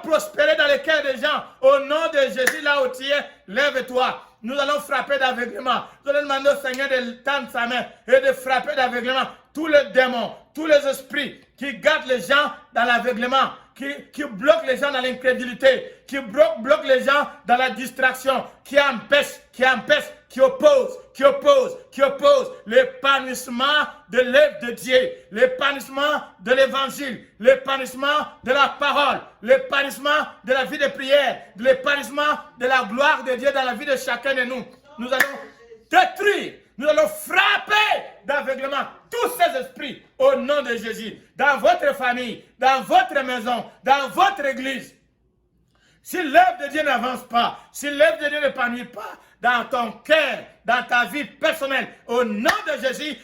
prospérer dans les cœurs des gens. Au nom de Jésus, là où tu es, lève-toi. Nous allons frapper d'aveuglement. Nous allons demander au Seigneur de tendre sa main et de frapper d'aveuglement tous les démons, tous les esprits qui gardent les gens dans l'aveuglement, qui bloquent les gens dans l'incrédulité, qui bloquent les gens dans la distraction, qui opposent l'épanouissement de l'œuvre de Dieu, l'épanouissement de l'évangile, l'épanouissement de la parole, l'épanouissement de la vie de prière, l'épanouissement de la gloire de Dieu dans la vie de chacun de nous. Nous allons détruire, nous allons frapper d'aveuglement tous ces esprits au nom de Jésus, dans votre famille, dans votre maison, dans votre église. Si l'œuvre de Dieu n'avance pas, si l'œuvre de Dieu n'épanouit pas dans ton cœur, dans ta vie personnelle, au nom de Jésus,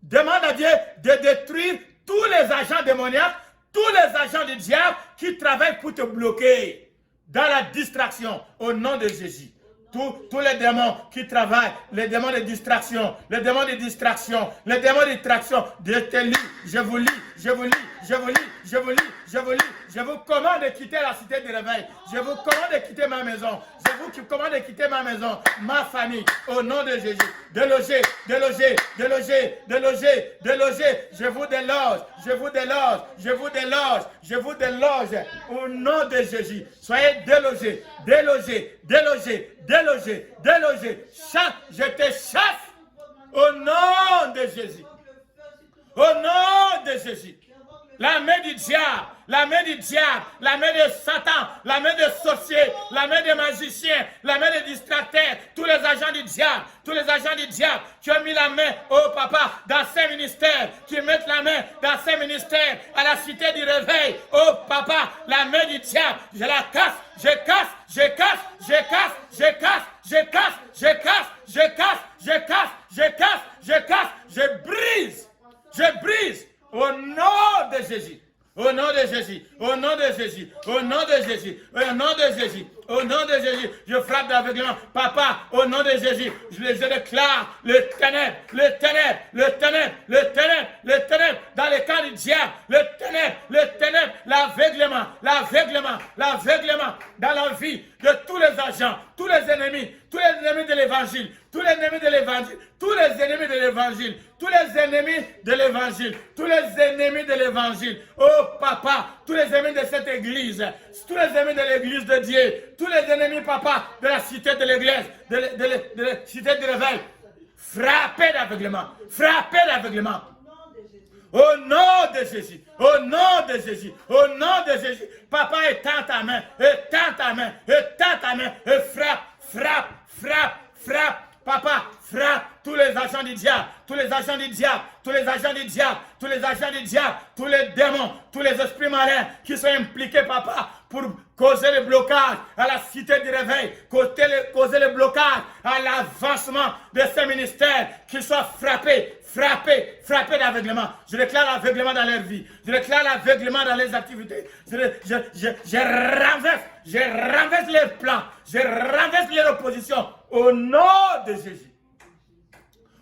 demande à Dieu de détruire tous les agents démoniaques, tous les agents du diable qui travaillent pour te bloquer dans la distraction, au nom de Jésus. Tous les démons qui travaillent, les démons de distraction, les démons de distraction, les démons de distraction, je te lis, je vous lis, je vous lis, je vous lis, je vous lis, je vous lis. Je vous commande de quitter la cité de réveil. Je vous commande de quitter ma maison. Je vous commande de quitter ma maison, ma famille, au nom de Jésus. Déloger, déloger, déloger, déloger, déloger. Je vous déloge, je vous déloge, je vous déloge, je vous déloge, au nom de Jésus. Soyez délogés, délogés, délogés, délogés, délogés. Je te chasse au nom de Jésus. Au nom de Jésus. La main du diable, la main du diable, la main de Satan, la main de sorciers, la main des magiciens, la main des distracteurs, tous les agents du diable, tous les agents du diable qui ont mis la main, oh papa, dans ces ministères, qui mettent la main dans ces ministères, à la cité du réveil, oh papa, la main du diable, je la casse, je casse, je casse, je casse, je casse, je casse, je casse, je casse, je casse, je casse, je casse, je brise. Au nom de Jésus, au nom de Jésus, au nom de Jésus, au nom de Jésus, au nom de Jésus, au nom de Jésus, je frappe d'aveuglement. Papa, au nom de Jésus, je déclare le ténèbre, le ténèbre, le ténèbre, le ténèbre, le ténèbre, dans le camp du diable, le ténèbre, l'aveuglement, l'aveuglement, l'aveuglement, dans la vie de tous les agents, tous les ennemis de l'évangile, tous les ennemis de l'évangile, tous les ennemis de l'évangile, tous les ennemis de l'évangile, tous les ennemis de l'évangile. Oh papa, tous les ennemis de cette église, tous les ennemis de l'église de Dieu, tous les ennemis, papa, de la cité de l'église, de la cité de réveil, frappez d'aveuglement, frappez d'aveuglement. Au nom de Jésus, au nom de Jésus, au nom de Jésus, papa, étends ta main, étends ta main, étends ta main, et frappe, frappe, frappe, frappe, papa, frappe tous les agents du diable, tous les agents du diable, tous les agents du diable, tous les agents du diable, tous les démons, tous les esprits malins qui sont impliqués, papa, pour causer le blocage à la cité du réveil, causer le blocage à l'avancement de ces ministères, qu'ils soient frappés, frappés, frappés d'aveuglement. Je déclare l'aveuglement dans leur vie. Je déclare l'aveuglement dans les activités. Je renverse les plans. Je renverse les oppositions au nom de Jésus.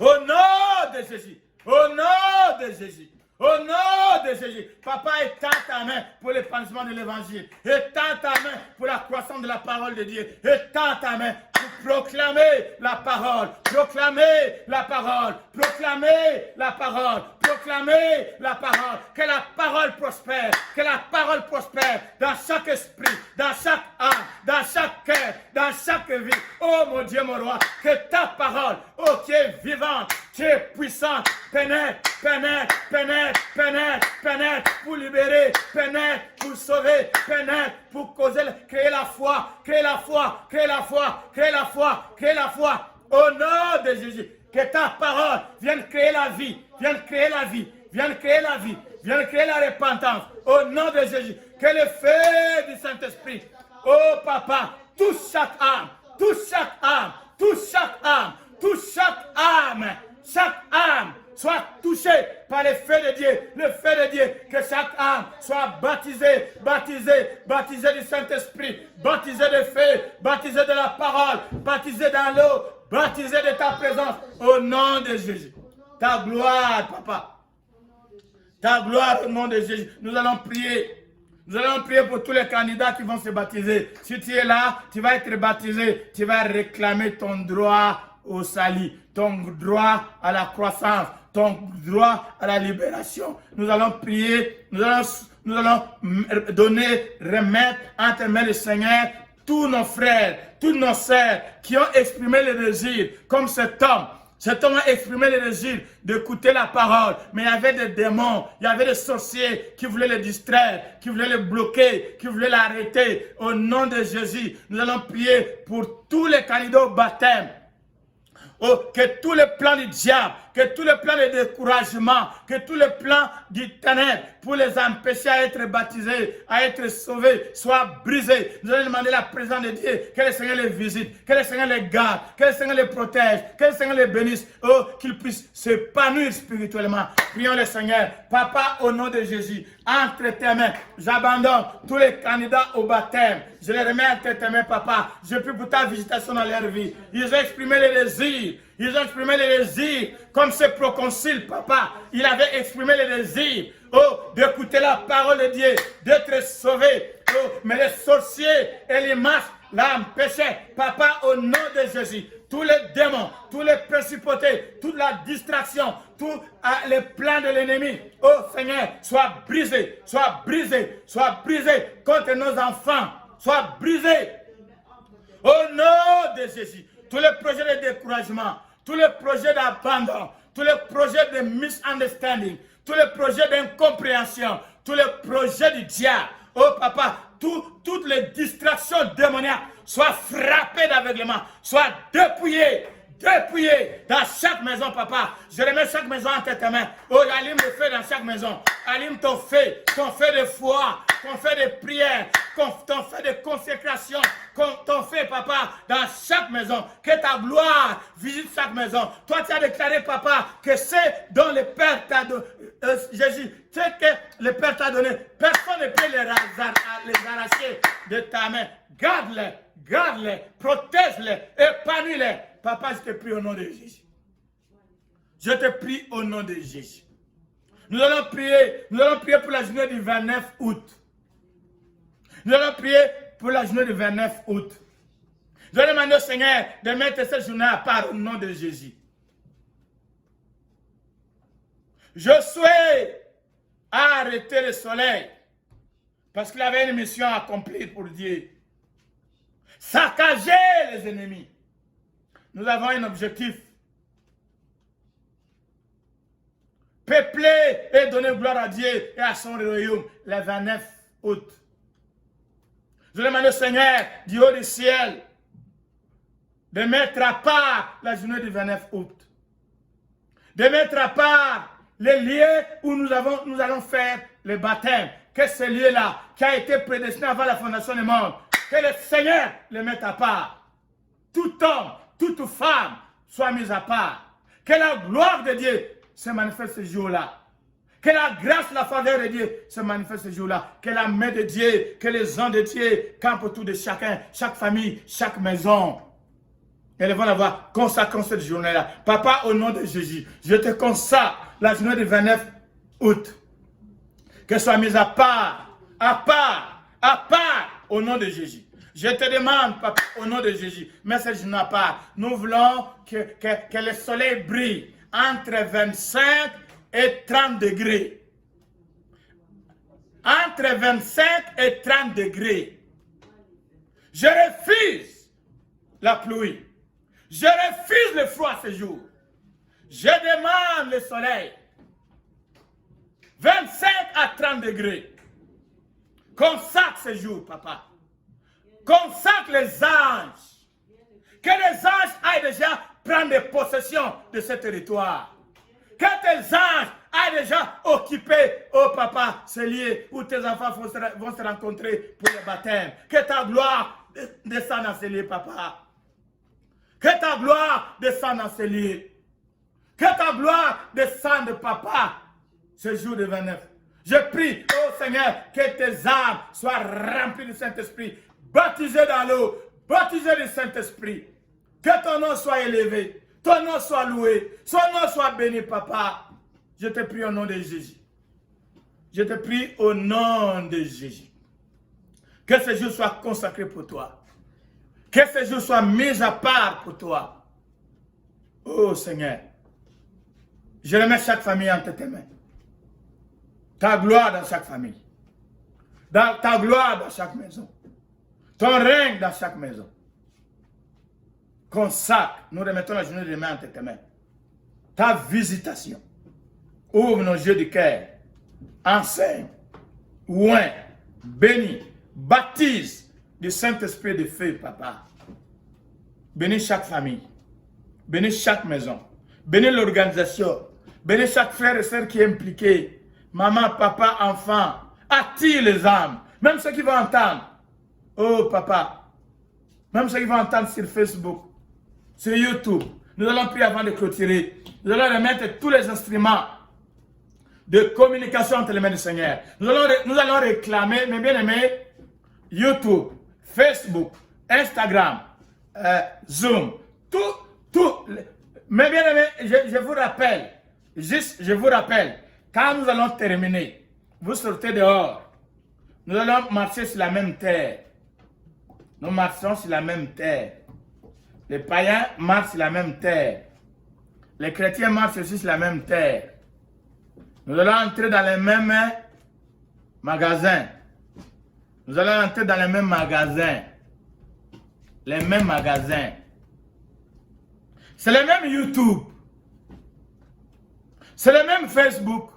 Au nom de Jésus. Au nom de Jésus. Au nom de Jésus, papa, étends ta main pour l'épanouissement de l'évangile. Étends ta main pour la croissance de la parole de Dieu. Étends ta main pour proclamer la parole. Proclamer la parole. Proclamer la parole. Proclamer la parole. Que la parole prospère. Que la parole prospère dans chaque esprit, dans chaque âme, dans chaque cœur, dans chaque vie. Oh mon Dieu, mon roi, que ta parole, oh qui est vivante, qui est puissante, pénètre, pénètre, pénètre, pénètre, pénètre, pour libérer, pénètre, pour sauver, pénètre, pour causer, créer la foi, créer la foi, créer la foi, créer la foi, créer la foi. Au nom de Jésus, que ta parole vienne créer la vie, vienne créer la vie, vienne créer la vie, vienne créer la repentance. Au nom de Jésus, que le feu du Saint-Esprit, oh papa, touche chaque âme, touche chaque âme, touche chaque âme, touche chaque âme soit touchée par le feu de Dieu, que chaque âme soit baptisée, baptisée, baptisée du Saint-Esprit, baptisée de feu, baptisée de la parole, baptisée dans l'eau, baptisée de ta présence, au nom de Jésus. Ta gloire, papa, ta gloire au nom de Jésus. Nous allons prier. Nous allons prier pour tous les candidats qui vont se baptiser. Si tu es là, tu vas être baptisé. Tu vas réclamer ton droit au salut, ton droit à la croissance, ton droit à la libération. Nous allons prier, nous allons donner, remettre entre les mains du Seigneur tous nos frères, tous nos sœurs qui ont exprimé le désir, comme cet homme. Cet homme a exprimé le désir d'écouter la parole, mais il y avait des démons, il y avait des sorciers qui voulaient le distraire, qui voulaient le bloquer, qui voulaient l'arrêter. Au nom de Jésus, nous allons prier pour tous les candidats au baptême. Oh, que tous les plans du diable, que tous les plans de découragement, que tous les plans du ténèbre pour les empêcher à être baptisés, à être sauvés, soient brisés. Nous allons demander la présence de Dieu, que le Seigneur les visite, que le Seigneur les garde, que le Seigneur les protège, que le Seigneur les bénisse, oh, qu'ils puissent s'épanouir spirituellement. Prions le Seigneur. Papa, au nom de Jésus, entre tes mains, j'abandonne tous les candidats au baptême. Je les remets entre tes mains, papa. Je prie pour ta visitation dans leur vie. Ils ont exprimé les désirs. Ils ont exprimé les désirs, comme ce proconsul, papa. Il avait exprimé les désirs, oh, d'écouter la parole de Dieu, d'être sauvé. Oh, mais les sorciers et les masques l'empêchaient. Papa, au nom de Jésus, tous les démons, tous les principautés, toute la distraction, tous les plans de l'ennemi, oh Seigneur, soient brisés, soient brisés, soient brisés contre nos enfants, soient brisés. Au nom de Jésus, tous les projets de découragement, tous les projets d'abandon, tous les projets de misunderstanding, tous les projets d'incompréhension, tous les projets du diable, oh papa, toutes les distractions démoniaques soient frappées d'aveuglement, soient dépouillées dans chaque maison, papa. Je remets chaque maison entre tes mains. Oh, allume le feu dans chaque maison. Allume ton feu de foi, ton feu de prière, ton feu de consécration, ton feu, papa, dans chaque maison. Que ta gloire visite chaque maison. Toi, tu as déclaré, papa, que c'est dont le Père t'a donné, Jésus, c'est que le Père t'a donné. Personne ne peut les arracher de ta main. Garde-les, protège-les, épanouis-les. Papa, je te prie au nom de Jésus. Je te prie au nom de Jésus. Nous allons prier pour la journée du 29 août. Nous allons prier pour la journée du 29 août. Je vais demander au Seigneur de mettre cette journée à part au nom de Jésus. Je souhaite arrêter le soleil parce qu'il avait une mission à accomplir pour Dieu. Saccager les ennemis. Nous avons un objectif. Peupler et donner gloire à Dieu et à son royaume le 29 août. Je demande au Seigneur du haut du ciel de mettre à part la journée du 29 août. De mettre à part les lieux où nous allons faire le baptême. Que ce lieu-là, qui a été prédestiné avant la fondation du monde, que le Seigneur le mette à part. Tout homme, toute femme soit mise à part. Que la gloire de Dieu se manifeste ce jour-là. Que la grâce, la faveur de Dieu se manifeste ce jour-là. Que la main de Dieu, que les anges de Dieu campent autour de chacun, chaque famille, chaque maison. Et ils vont l'avoir consacré cette journée-là. Papa, au nom de Jésus, je te consacre la journée du 29 août. Que soit mise à part, au nom de Jésus. Je te demande, papa, au nom de Jésus, mets cette journée à part. Nous voulons que le soleil brille entre 25 et 30 degrés. Entre 25 et 30 degrés. Je refuse la pluie. Je refuse le froid ce jour. Je demande le soleil. 25 à 30 degrés. Consacre ce jour, papa. Consacre les anges. Que les anges aillent déjà prendre possession de ce territoire. Que tes anges aillent déjà occuper, oh papa, ce lieu où tes enfants vont se rencontrer pour le baptême. Que ta gloire descende dans ce lieu, papa. Que ta gloire descende dans ce lieu. Que ta gloire descende, papa, ce jour de 29. Je prie, oh Seigneur, que tes âmes soient remplies du Saint-Esprit, baptisées dans l'eau, baptisées du Saint-Esprit. Que ton nom soit élevé, ton nom soit loué, son nom soit béni, papa. Je te prie au nom de Jésus. Je te prie au nom de Jésus. Que ce jour soit consacré pour toi. Que ce jour soit mis à part pour toi. Oh Seigneur, je remets chaque famille entre tes mains. Ta gloire dans chaque famille. Ta gloire dans chaque maison. Ton règne dans chaque maison. Consacre, nous remettons la journée de demain entre tes mains. Ta visitation. Ouvre nos yeux du cœur. Enseigne. Oint. Bénis. Baptise du Saint-Esprit de feu, papa. Bénis chaque famille. Bénis chaque maison. Bénis l'organisation. Bénis chaque frère et sœur qui est impliqué. Maman, papa, enfant. Attire les âmes. Même ceux qui vont entendre. Oh, papa. Même ceux qui vont entendre sur Facebook. Sur YouTube. Nous allons prier avant de clôturer. Nous allons remettre tous les instruments de communication entre les mains du Seigneur. Nous allons réclamer, mes bien-aimés, YouTube, Facebook, Instagram, Zoom, tout. Mes bien-aimés, je vous rappelle, quand nous allons terminer, vous sortez dehors. Nous allons marcher sur la même terre. Nous marchons sur la même terre. Les païens marchent sur la même terre. Les chrétiens marchent aussi sur la même terre. Nous allons entrer dans les mêmes magasins. Nous allons entrer dans les mêmes magasins. Les mêmes magasins. C'est le même YouTube. C'est le même Facebook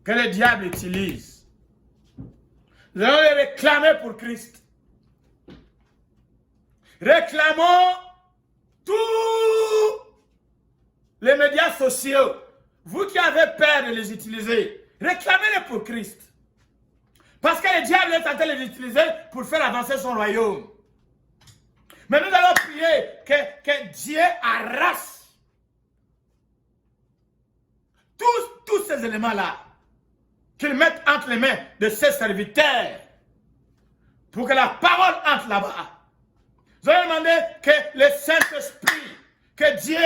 que le diable utilise. Nous allons les réclamer pour Christ. Réclamons tous les médias sociaux. Vous qui avez peur de les utiliser, réclamez-les pour Christ. Parce que le diable est en train de les utiliser pour faire avancer son royaume. Mais nous allons prier que Dieu arrache tous ces éléments-là, qu'il mette entre les mains de ses serviteurs pour que la parole entre là-bas. Nous allons demander que le Saint-Esprit, que Dieu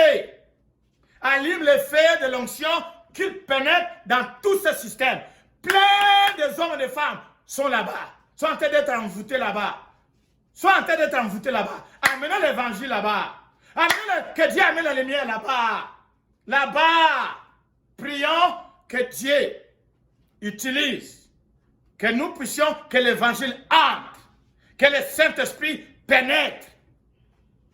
allume le feu de l'onction, qu'il pénètre dans tout ce système. Plein de hommes et de femmes sont là-bas, sont en train d'être envoûtés là-bas. Amenez l'évangile là-bas. Que Dieu amène la lumière là-bas. Là-bas. Prions que Dieu utilise, que nous puissions, que l'évangile entre, que le Saint-Esprit pénètre,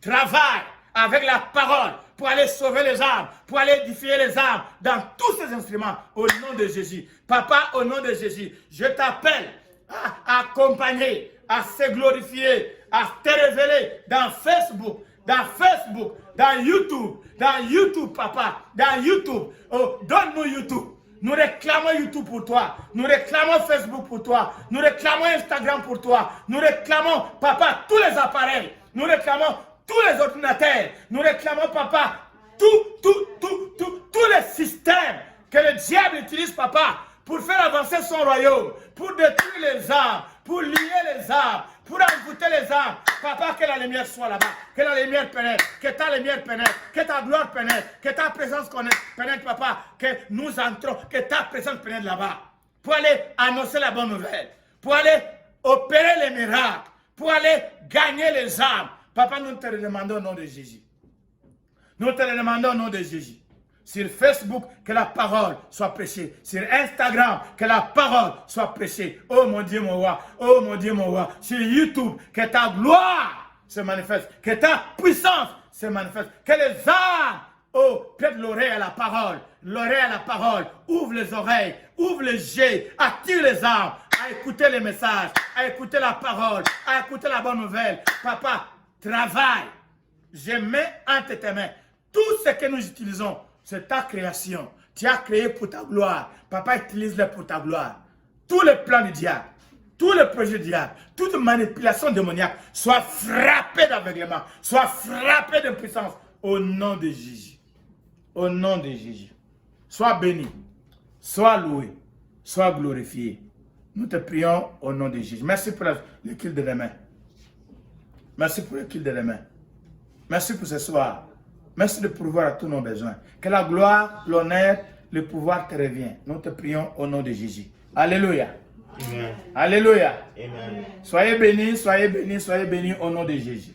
travaille avec la parole pour aller sauver les âmes, pour aller édifier les âmes dans tous ces instruments au nom de Jésus. Papa, au nom de Jésus, je t'appelle à accompagner, à se glorifier, à te révéler dans Facebook, dans YouTube, papa, dans YouTube. Oh, donne-nous YouTube. Nous réclamons YouTube pour toi. Nous réclamons Facebook pour toi. Nous réclamons Instagram pour toi. Nous réclamons, papa, tous les appareils. Nous réclamons tous les ordinateurs. Nous réclamons, papa, tous les systèmes que le diable utilise, papa, pour faire avancer son royaume, pour détruire les âmes, pour lier les âmes, pour envoûter les âmes. Papa, que la lumière soit là-bas, que la lumière pénètre, que ta lumière pénètre, que ta gloire pénètre, que ta présence pénètre, papa, que nous entrons, que ta présence pénètre là-bas, pour aller annoncer la bonne nouvelle, pour aller opérer les miracles, pour aller gagner les âmes. Papa, nous te le demandons au nom de Jésus. Nous te le demandons au nom de Jésus. Sur Facebook, que la parole soit prêchée. Sur Instagram, que la parole soit prêchée. Oh mon Dieu, mon roi. Oh mon Dieu, mon roi. Sur YouTube, que ta gloire se manifeste. Que ta puissance se manifeste. Que les âmes, oh, prête l'oreille à la parole. L'oreille à la parole. Ouvre les oreilles. Ouvre les yeux. Attire les âmes à écouter les messages. À écouter la parole. À écouter la bonne nouvelle. Papa, travaille. Je mets entre tes mains tout ce que nous utilisons. C'est ta création. Tu as créé pour ta gloire. Papa, utilise-le pour ta gloire. Tous les plans du diable, tous les projets du diable, toute manipulation démoniaque, soit frappée d'aveuglement, soit frappée de puissance au nom de Jésus. Au nom de Jésus. Sois béni, sois loué, sois glorifié. Nous te prions au nom de Jésus. Merci pour le culte de demain. Merci pour le culte de demain. Merci pour ce soir. Merci de pourvoir à tous nos besoins. Que la gloire, l'honneur, le pouvoir te revienne. Nous te prions au nom de Jésus. Alléluia. Alléluia. Amen. Soyez bénis, soyez bénis, soyez bénis au nom de Jésus.